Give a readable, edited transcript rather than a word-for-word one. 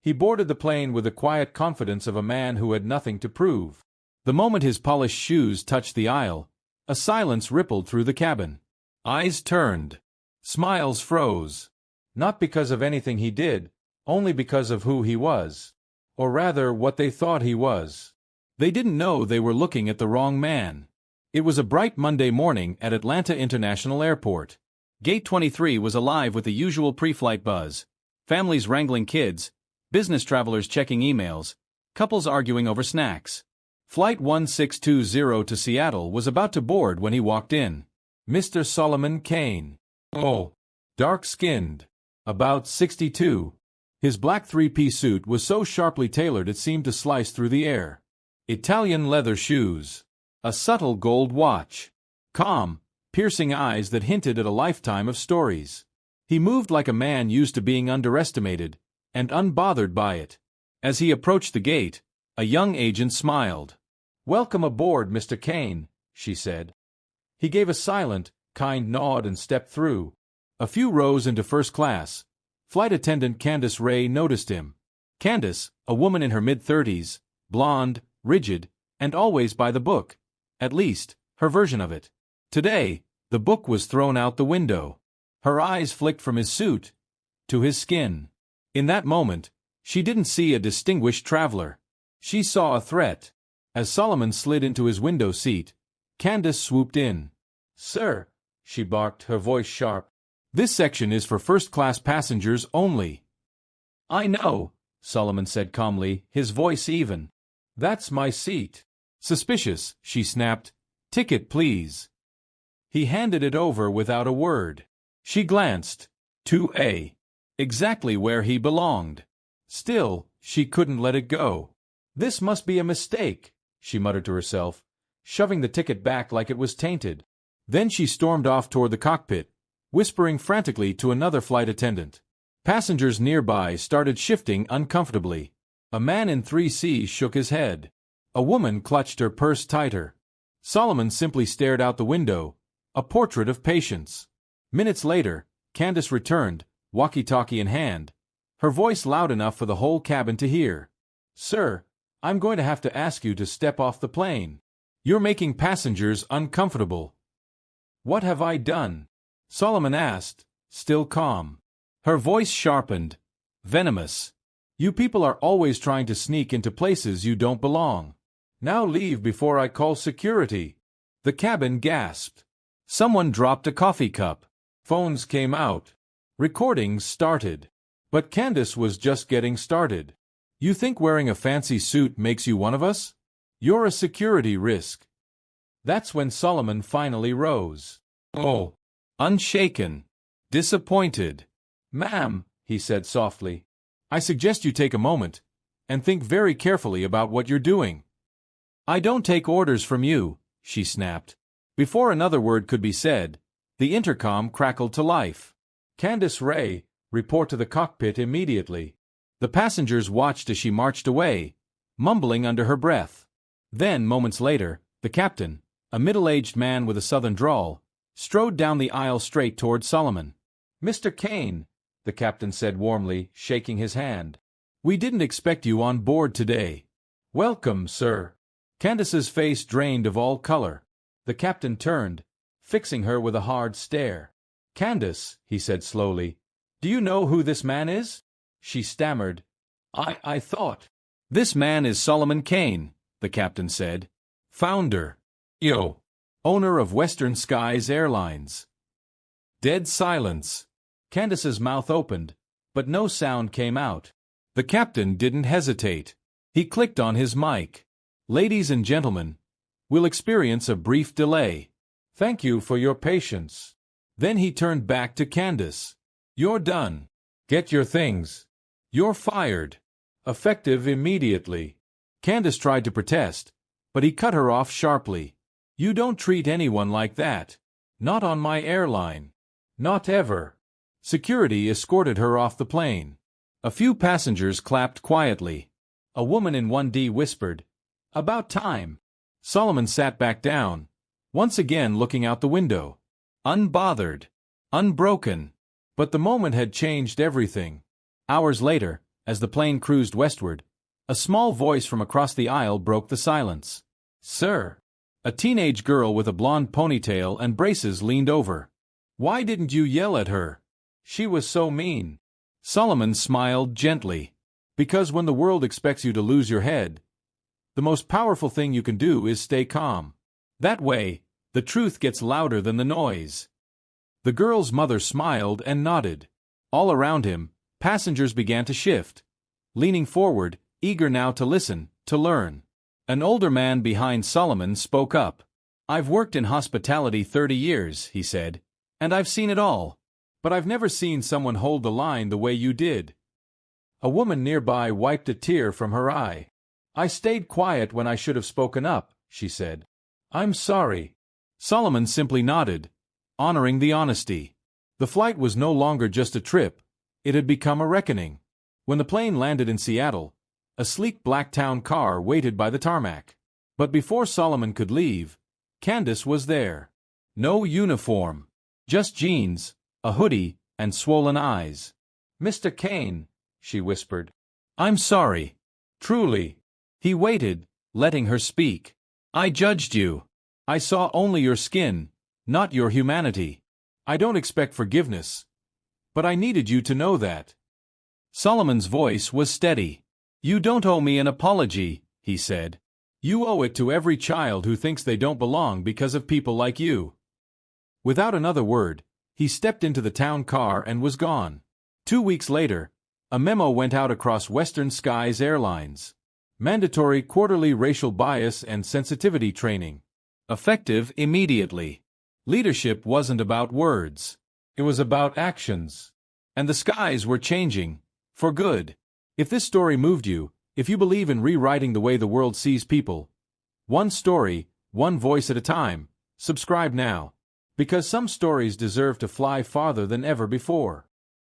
He boarded the plane with the quiet confidence of a man who had nothing to prove. The moment his polished shoes touched the aisle, a silence rippled through the cabin. Eyes turned. Smiles froze. Not because of anything he did, only because of who he was. Or rather, what they thought he was. They didn't know they were looking at the wrong man. It was a bright Monday morning at Atlanta International Airport. Gate 23 was alive with the usual pre-flight buzz. Families wrangling kids, business travelers checking emails, couples arguing over snacks. Flight 1620 to Seattle was about to board when he walked in. Mr. Solomon Kane. Oh, dark-skinned. About 62. His black three-piece suit was so sharply tailored it seemed to slice through the air. Italian leather shoes. A subtle gold watch. Calm, piercing eyes that hinted at a lifetime of stories. He moved like a man used to being underestimated, and unbothered by it. As he approached the gate, a young agent smiled. "Welcome aboard, Mr. Kane," she said. He gave a silent, kind nod and stepped through. A few rows into first class, flight attendant Candace Ray noticed him. Candace, a woman in her mid-30s, blonde, rigid, and always by the book. At least, her version of it. Today, the book was thrown out the window. Her eyes flicked from his suit to his skin. In that moment, she didn't see a distinguished traveler. She saw a threat. As Solomon slid into his window seat, Candace swooped in. "Sir," she barked, her voice sharp. "This section is for first-class passengers only." "I know," Solomon said calmly, his voice even. "That's my seat." Suspicious, she snapped. "Ticket, please." He handed it over without a word. She glanced. 2A. Exactly where he belonged. Still, she couldn't let it go. "This must be a mistake," she muttered to herself, shoving the ticket back like it was tainted. Then she stormed off toward the cockpit, whispering frantically to another flight attendant. Passengers nearby started shifting uncomfortably. A man in 3C shook his head. A woman clutched her purse tighter. Solomon simply stared out the window, a portrait of patience. Minutes later, Candace returned, walkie-talkie in hand, her voice loud enough for the whole cabin to hear. "Sir, I'm going to have to ask you to step off the plane. You're making passengers uncomfortable." "What have I done?" Solomon asked, still calm. Her voice sharpened, venomous. "You people are always trying to sneak into places you don't belong. Now leave before I call security." The cabin gasped. Someone dropped a coffee cup. Phones came out. Recordings started. But Candace was just getting started. "You think wearing a fancy suit makes you one of us? You're a security risk." That's when Solomon finally rose. Oh, unshaken, disappointed. "Ma'am," he said softly, "I suggest you take a moment and think very carefully about what you're doing." "I don't take orders from you," she snapped. Before another word could be said, the intercom crackled to life. "Candace Ray, report to the cockpit immediately." The passengers watched as she marched away, mumbling under her breath. Then, moments later, the captain, a middle-aged man with a southern drawl, strode down the aisle straight toward Solomon. "Mr. Kane," the captain said warmly, shaking his hand. "We didn't expect you on board today." "Welcome, sir." Candace's face drained of all color. The captain turned, fixing her with a hard stare. "Candace," he said slowly, "do you know who this man is?" She stammered. I thought." "This man is Solomon Kane," the captain said. "Founder. Owner of Western Skies Airlines." Dead silence. Candace's mouth opened, but no sound came out. The captain didn't hesitate. He clicked on his mic. "Ladies and gentlemen, we'll experience a brief delay. Thank you for your patience." Then he turned back to Candace. "You're done. Get your things. You're fired. Effective immediately." Candace tried to protest, but he cut her off sharply. "You don't treat anyone like that. Not on my airline. Not ever." Security escorted her off the plane. A few passengers clapped quietly. A woman in 1D whispered, "About time." Solomon sat back down, once again looking out the window. Unbothered. Unbroken. But the moment had changed everything. Hours later, As the plane cruised westward, a small voice from across the aisle broke the silence. "Sir." A teenage girl with a blonde ponytail and braces leaned over. "Why didn't you yell at her? She was so mean." Solomon smiled gently. "Because when the world expects you to lose your head, the most powerful thing you can do is stay calm. That way, the truth gets louder than the noise." The girl's mother smiled and nodded. All around him, passengers began to shift, leaning forward, eager now to listen, to learn. An older man behind Solomon spoke up. "I've worked in hospitality 30 years, he said, "and I've seen it all. But I've never seen someone hold the line the way you did." A woman nearby wiped a tear from her eye. "I stayed quiet when I should have spoken up," she said. "I'm sorry." Solomon simply nodded, honoring the honesty. The flight was no longer just a trip, it had become a reckoning. When the plane landed in Seattle, a sleek black town car waited by the tarmac. But before Solomon could leave, Candace was there. No uniform, just jeans, a hoodie, and swollen eyes. "Mr. Kane," she whispered. "I'm sorry. Truly." He waited, letting her speak. "I judged you. I saw only your skin, not your humanity. I don't expect forgiveness, but I needed you to know that." Solomon's voice was steady. "You don't owe me an apology," he said. "You owe it to every child who thinks they don't belong because of people like you." Without another word, he stepped into the town car and was gone. 2 weeks later, a memo went out across Western Skies Airlines. Mandatory quarterly racial bias and sensitivity training. Effective immediately. Leadership wasn't about words. It was about actions. And the skies were changing. For good. If this story moved you, if you believe in rewriting the way the world sees people, one story, one voice at a time, subscribe now. Because some stories deserve to fly farther than ever before.